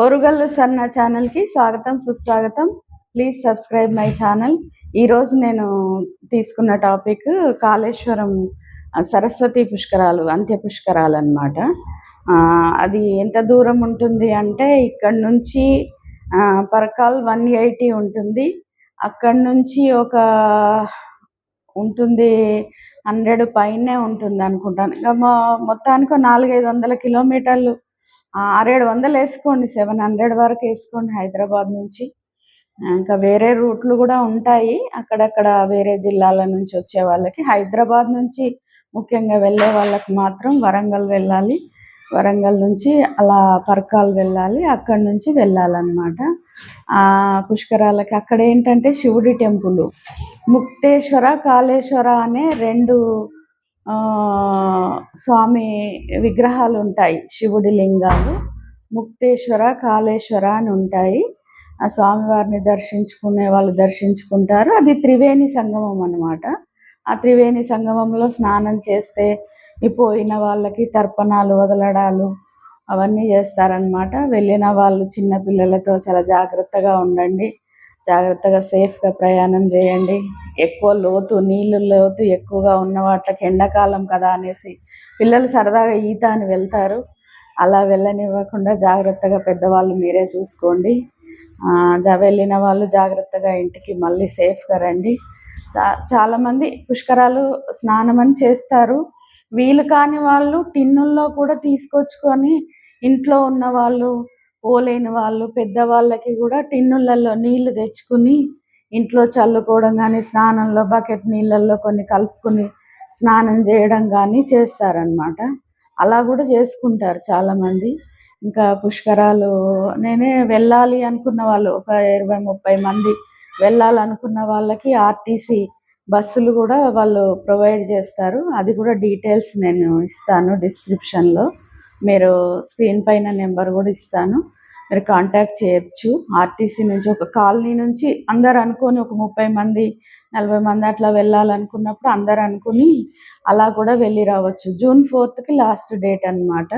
ఓరుగల్లు సన్న ఛానల్కి స్వాగతం సుస్వాగతం. Please subscribe my channel. ఈరోజు నేను తీసుకున్న టాపిక్ కాళేశ్వరం సరస్వతి పుష్కరాలు, అంత్య పుష్కరాలు అన్నమాట. అది ఎంత దూరం ఉంటుంది అంటే ఇక్కడ నుంచి పరకాల్ 180 ఉంటుంది. అక్కడి నుంచి ఒక ఉంటుంది 100 పైనే ఉంటుంది అనుకుంటాను. ఇంకా మొత్తానికి 400-500 కిలోమీటర్లు, 600-700 వేసుకోండి, 700 వరకు వేసుకోండి హైదరాబాద్ నుంచి. ఇంకా వేరే రూట్లు కూడా ఉంటాయి అక్కడక్కడ, వేరే జిల్లాల నుంచి వచ్చే వాళ్ళకి. హైదరాబాద్ నుంచి ముఖ్యంగా వెళ్ళే వాళ్ళకి మాత్రం వరంగల్ వెళ్ళాలి, వరంగల్ నుంచి అలా పరకాల్ వెళ్ళాలి, అక్కడి నుంచి వెళ్ళాలన్నమాట పుష్కరాలకి. అక్కడ ఏంటంటే శివుడి టెంపుల్, ముక్తేశ్వర కాళేశ్వర అనే 2 స్వామి విగ్రహాలు ఉంటాయి, శివుడి లింగాలు. ముక్తేశ్వర కాళేశ్వర అని ఉంటాయి. ఆ స్వామివారిని దర్శించుకునే వాళ్ళు దర్శించుకుంటారు. అది త్రివేణి సంగమం అన్నమాట. ఆ త్రివేణి సంగమంలో స్నానం చేస్తే ఈ పోయిన వాళ్ళకి తర్పణాలు వదలడాలు అవన్నీ చేస్తారనమాట. వెళ్ళిన వాళ్ళు చిన్నపిల్లలతో చాలా జాగ్రత్తగా ఉండండి, జాగ్రత్తగా సేఫ్గా ప్రయాణం చేయండి. ఎక్కువ నీళ్ళు లోతు ఎక్కువగా ఉన్న వాటికి ఎండాకాలం కదా అనేసి పిల్లలు సరదాగా ఈత అని వెళ్తారు. అలా వెళ్ళనివ్వకుండా జాగ్రత్తగా పెద్దవాళ్ళు మీరే చూసుకోండి. వెళ్ళిన వాళ్ళు జాగ్రత్తగా ఇంటికి మళ్ళీ సేఫ్గా రండి. చాలామంది పుష్కరాలు స్నానమని చేస్తారు. వీలు కాని వాళ్ళు టిన్నుల్లో కూడా తీసుకొచ్చుకొని, ఇంట్లో ఉన్న వాళ్ళు, పోలేని వాళ్ళు, పెద్దవాళ్ళకి కూడా టిన్నులలో నీళ్లు తెచ్చుకుని ఇంట్లో చల్లుకోవడం కానీ, స్నానంలో బకెట్ నీళ్ళల్లో కొన్ని కలుపుకొని స్నానం చేయడం కానీ చేస్తారనమాట. అలా కూడా చేసుకుంటారు చాలామంది. ఇంకా పుష్కరాలు నేనే వెళ్ళాలి అనుకున్న వాళ్ళు ఒక 20-30 మంది వెళ్ళాలనుకున్న వాళ్ళకి ఆర్టీసీ బస్సులు కూడా వాళ్ళు ప్రొవైడ్ చేస్తారు. అది కూడా డీటెయిల్స్ నేను ఇస్తాను డిస్క్రిప్షన్లో. మీరు స్క్రీన్ పైన నెంబర్ కూడా ఇస్తాను, మీరు కాంటాక్ట్ చేయొచ్చు. ఆర్టీసీ నుంచి ఒక కాలనీ నుంచి అందరు అనుకొని ఒక 30 మంది 40 మంది అట్లా వెళ్ళాలనుకున్నప్పుడు అందరు అనుకుని అలా కూడా వెళ్ళి రావచ్చు. జూన్ 4th లాస్ట్ డేట్ అన్నమాట.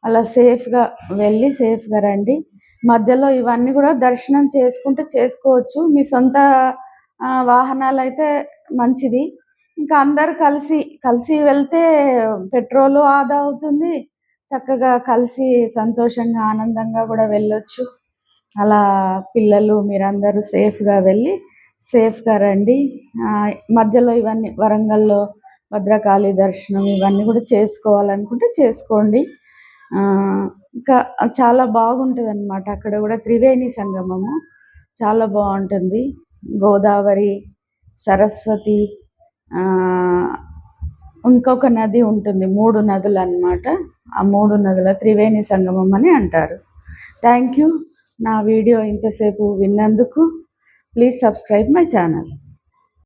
అలా సేఫ్గా వెళ్ళి సేఫ్గా రండి. మధ్యలో ఇవన్నీ కూడా దర్శనం చేసుకుంటే చేసుకోవచ్చు. మీ సొంత వాహనాలు అయితే మంచిది. ఇంకా అందరు కలిసి వెళ్తే పెట్రోలు ఆదా అవుతుంది, చక్కగా కలిసి సంతోషంగా ఆనందంగా కూడా వెళ్ళొచ్చు. అలా పిల్లలు మీరందరూ సేఫ్గా వెళ్ళి సేఫ్గా రండి. మధ్యలో ఇవన్నీ వరంగల్లో భద్రకాళి దర్శనం ఇవన్నీ కూడా చేసుకోవాలనుకుంటే చేసుకోండి. ఇంకా చాలా బాగుంటుంది అన్నమాట. అక్కడ కూడా త్రివేణి సంగమము చాలా బాగుంటుంది. గోదావరి, సరస్వతి, ఇంకొక నది ఉంటుంది, 3 నదులు అన్నమాట. ఆ 3 నదుల త్రివేణి సంగమం అని అంటారు. థ్యాంక్ యూ నా వీడియో ఇంతసేపు విన్నందుకు. Please subscribe my channel.